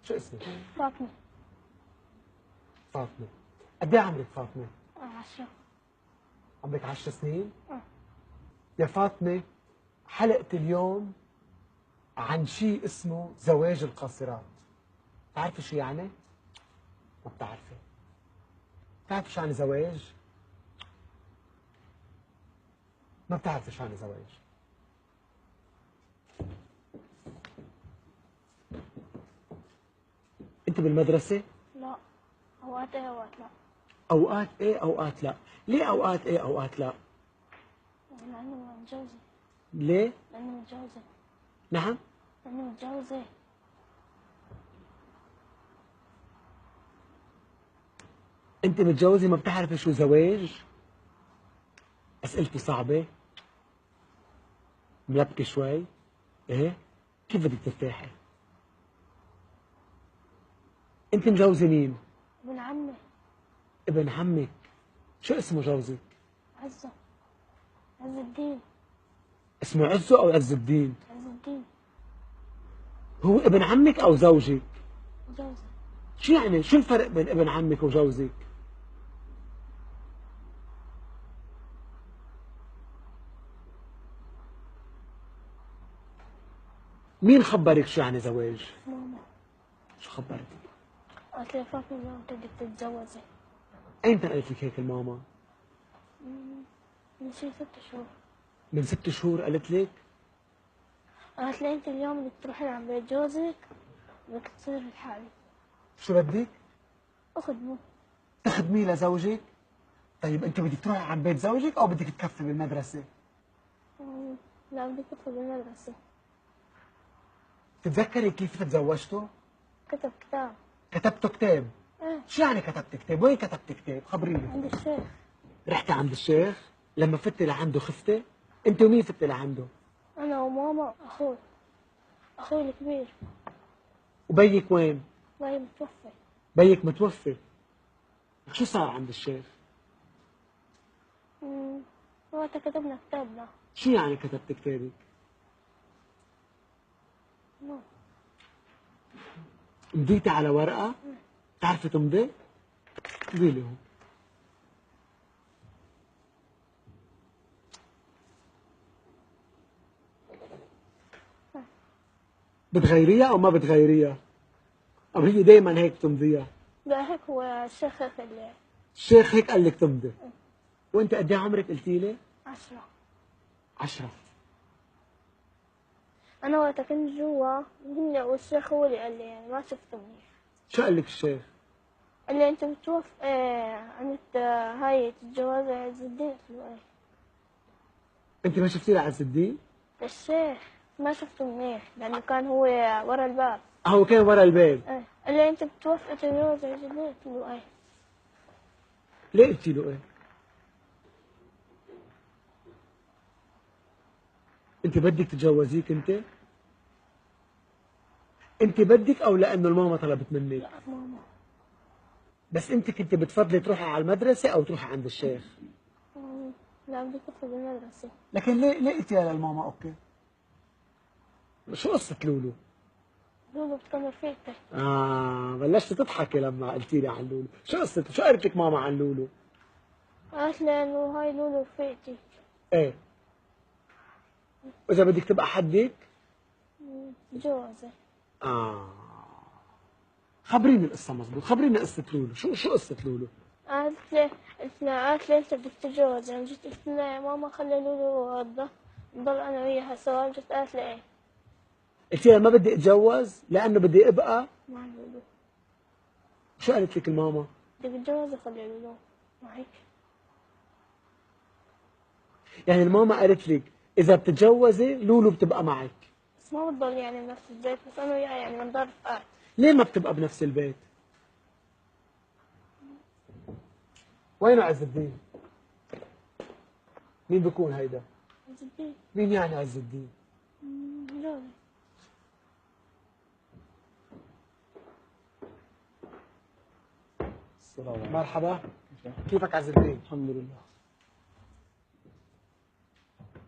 شو اسمك؟ فاطمة. فاطمة. قد ايه عمرك فاطمة؟ 10. عمرك 10 سنين؟ يا فاطمة، حلقة اليوم عن شيء اسمه زواج القاصرات. بتعرفي شو يعني؟ ما بتعرفي. بتعرفي شو يعني زواج؟ ما بتعرفي شو يعني زواج. انت بالمدرسة؟ لا، أوقات إيه أوقات لا. اوقات ايه اوقات لا. ليه اوقات ايه اوقات لا؟ لأني متجوزة. ليه؟ لأني متجوزة. نعم؟ لأني متجوزة. انت متجوزة ما بتعرفي شو زواج؟ اسئلتي صعبة؟ ملبكة شوي؟ ايه؟ كيف بدك ترتاحي؟ انت مجوزة مين؟ ابن عمي. ابن عمك. شو اسمه جوزك؟ عزة. عز الدين. اسمه عزه او عز الدين؟ عز الدين. هو ابن عمك او زوجك؟ متجوزة. شو يعني؟ شو الفرق بين ابن عمك وجوزك؟ مين خبرك شو يعني زواج؟ ماما. شو خبرك؟ قالت لي فاطمة اليوم بدك تتجوزي. ايمتى قالت لك هيك الماما؟ من شي 6 شهور. من 6 شهور قالت لك؟ قالت لي أنت اليوم بدك تروحين عند بيت جوزك بدك تصير لحالك. شو بدك؟ أخدمه. تخدميه لزوجك؟ طيب انت بدك تروحي عند بيت زوجك او بدك تكفي بالمدرسة؟ لا، بدي أدخل بالمدرسة. تتذكري كيف تزوجتوا؟ كتب كتاب. كتبتوا كتاب؟ إيه. شو يعني كتبت كتاب؟ وين كتبت كتاب؟ خبريني. عند الشيخ. رحتي عند الشيخ؟ لما فتي لعنده خفتي؟ انت ومين فتي لعنده؟ أنا وماما أخوي. أخوي الكبير. وبيك وين؟ باي متوفي. بيك متوفي. شو صار عند الشيخ؟ وقتها كتبنا كتابنا. شو يعني كتبت كتابك؟ ما. مضيتي على ورقة؟ بتعرفي تمضي؟ مضي لي هون. بتغيريها او ما بتغيريها؟ او هي دائما هيك بتمضيها؟ لا، هيك هو الشيخ هيك اللي. الشيخ هيك قال لك تمضي. وانت قد ايه عمرك قلتي لي؟ 10. 10. أنا وقتها كنت جوا والشيخ هو اللي قال لي يعني ما شفته منيح. شو قال لك الشيخ؟ قال لي أنت متوفى عملت هاي تتجوزي عز الدين. قلت له إيه. انت ما شفتي لعز الدين؟ الشيخ ما شفته منيح لأنه كان هو ورا الباب. هو كان ورا الباب. إيه. قال لي أنت بتوفى تتجوزي عز الدين. قلت له إيه. ليه قلتي له ايه؟ انت بدك تتجوزيك انت؟ انت بدك او لانه الماما طلبت منك؟ لا، ماما. بس انت كنت بتفضلي تروحي على المدرسة او تروحي عند الشيخ؟ لا، بدي أدخل بالمدرسة. لكن ليه قلتيها للماما اوكي؟ شو قصة لولو؟ لولو بتكون رفيقتي. بلشت تضحكي لما قلتي لي عن لولو، شو قصة شو قالت لك ماما عن لولو؟ قالت لي إنه هاي لولو رفيقتي. ايه. واذا بدك تبقى حدك؟ جوزي. خبريني القصة مزبوط، خبريني قصة لولو، شو قصة لولو؟ قالت لي أنت بدك تتجوز. يعني جيت قلت لها يا ماما خلي لولو نضل أنا وياها سوا. جت قالت لي إيه. قلت لها ما بدي اتجوز لانه بدي ابقى مع لولو. شو قالت لك الماما؟ بدك تتجوزي خلي لولو معك. يعني الماما قالت لك اذا بتتجوزي لولو بتبقى معك؟ بس ما بتضل يعني بنفس البيت. بس أنا وياها يعني بنضل رفقات. ليه ما بتبقى بنفس البيت؟ وينه عز الدين؟ مين بيكون هيدا؟ عز الدين. مين يعني عز الدين؟ جوزي. مرحبا. كيفك عز الدين؟ الحمد لله.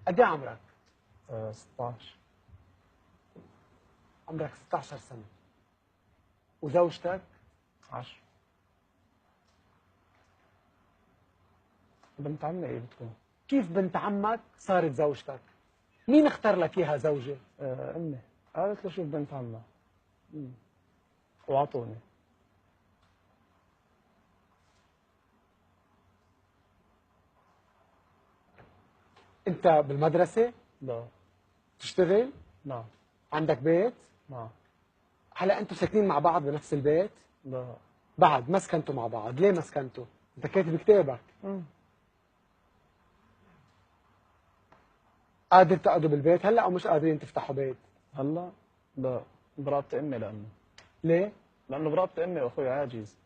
قد ايه عمرك؟ 16. عمرك 16 سنة. وزوجتك؟ 10. بنت عمي ايه بتكون؟ كيف بنت عمك صارت زوجتك؟ مين اختار لك اياها زوجة؟ امي قالت لي شوف بنت عمها وعطوني. انت بالمدرسة؟ لا. تشتغل؟ نعم. عندك بيت؟ نعم. هلا انتوا ساكنين مع بعض بنفس البيت؟ لا. بعد ما سكنتوا مع بعض، ليه ما سكنتوا؟ انت كاتب كتابك. قادر تقعدوا بالبيت هلا او مش قادرين تفتحوا بيت؟ هلا لا، برابط امي ليه؟ لانه برابط امي واخوي عاجز.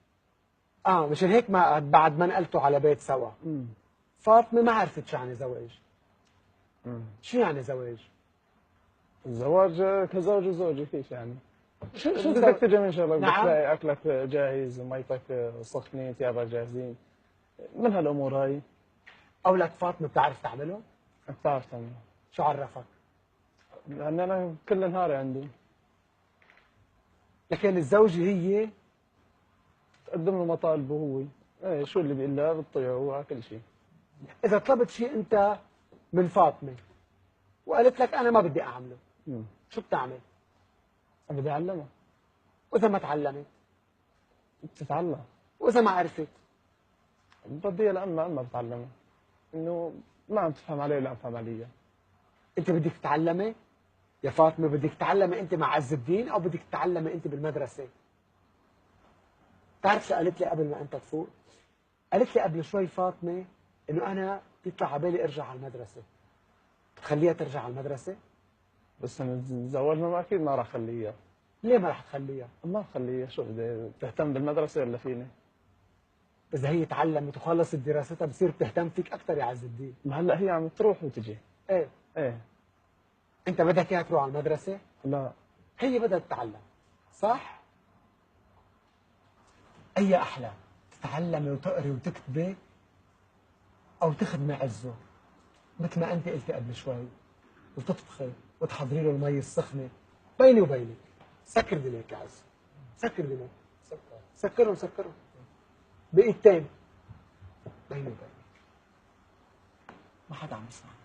مشان هيك ما بعد ما نقلتوا على بيت سوا. فاطمة ما عرفت شو يعني زواج. شو يعني زواج؟ الزواج كزوج وزوجة، كيف يعني؟ شو الزو- بدك تجي من شغلك؟ بدك نعم. تلاقي اكلك جاهز، ميتك سخنة، ثيابك جاهزين، من هالامور هاي. قولك فاطمة بتعرف تعمله؟ بتعرف تعمل. شو عرفك؟ لان انا كل نهاري عندي. لكن الزوجة هي تقدم له مطالبه هو، ايه شو اللي بيقول لها بتطيعه على كل شيء. إذا طلبت شيء أنت من فاطمة وقالت لك أنا ما بدي أعمله، شو بتعمل؟ بدي اعلمها. وإذا ما تعلمت؟ بتتعلم. وإذا ما عرفت؟ بدي لأما بتعلمها، انه ما عم تفهم علي ولا عم تفهم علي. أنت بدك تتعلمي؟ يا فاطمة بدك تتعلمي أنت مع عز الدين أو بدك تتعلمي أنت بالمدرسة؟ تعرف شو قالت لي قبل ما أنت تفوق؟ قالت لي قبل شوي فاطمة إنه أنا بيطلع على بالي أرجع على المدرسة. بتخليها ترجع على المدرسة؟ بس انا تزوجنا ما اكيد ما راح اخليها. ليه ما رح تخليها؟ ما بخليها، شو بدي تهتم بالمدرسة ولا فيني؟ إذا هي تعلمت وخلصت دراستها بصير تهتم فيك أكثر يا عز الدين. ما هلا هي عم تروح وتجي. إيه. ايه. أنت بدك إياها تروح على المدرسة؟ لا. هي بدها تتعلم، صح؟ أي أحلى تتعلمي وتقري وتكتبي أو تخدمي عزه مثل ما أنت قلتي قبل شوي، وتطبخي وتحضري له المي السخنة. بيني وبينك سكر دماغك يا عزه، سكر دماغك، سكرهم سكرهم بإيدتين. بيني وبينك ما حدا عم يسمعنا.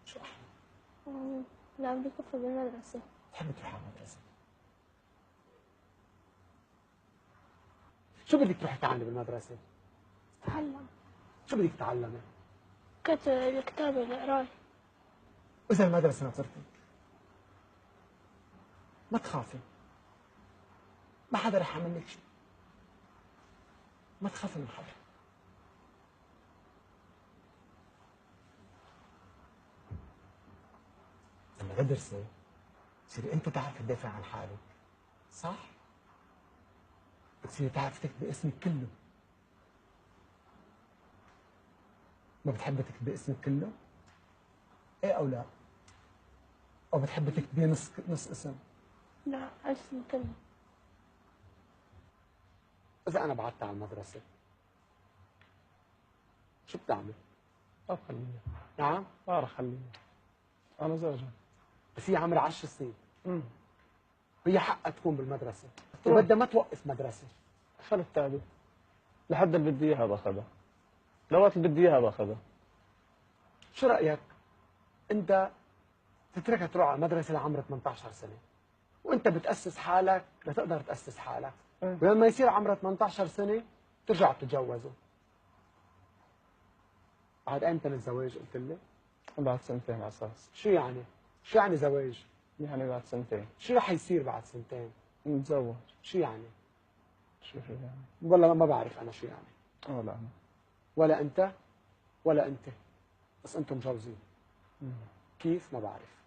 شو أحلى؟ لا بدي كفر بالمدرسة. تحب تروح على المدرسة؟ شو بدك تروحي تعلمي بالمدرسة؟ تعلم. شو بدك تتعلمي؟ كتب الكتابة القراية. وإذا المدرسة نطرتك ما تخافي، ما حدا رح يعمل لك شيء، ما تخافي من حدا. لما تدرسي تصيري انت تعرفي تدافعي عن حالك، صح؟ بتصيري تعرفي تكتبي اسمك كله. ما بتحبي تكتبي اسمك كله؟ ايه او لا؟ او بتحبي تكتبي نص اسم؟ لا اسم كله. اذا انا بعدت على المدرسه شو بتعمل؟ ما بخليها. نعم؟ ما راح اخليها، انا زوجها. بس هي عمرها 10 سنين، هي حقها تكون بالمدرسه، طبعا. وبدها ما توقف مدرسه. خلت تعبي لحد اللي بدي اياها باخذها، لوقت اللي بدي اياها باخذها. شو رايك انت تتركها تروح على المدرسه لعمرها 18 سنه وانت بتاسس حالك لتقدر تاسس حالك، ولما يصير عمرها 18 سنه ترجعوا تتجوزوا. بعد امتى الزواج قلت لي؟ بعد سنتين على اساس. شو يعني؟ شو يعني زواج؟ يعني بعد سنتين شو رح يصير بعد سنتين؟ نتزوج. شو يعني؟ شو يعني؟ والله ما بعرف انا شو يعني. لا انا. ولا انت ولا انت، بس انتم مجوزين. كيف؟ ما بعرف.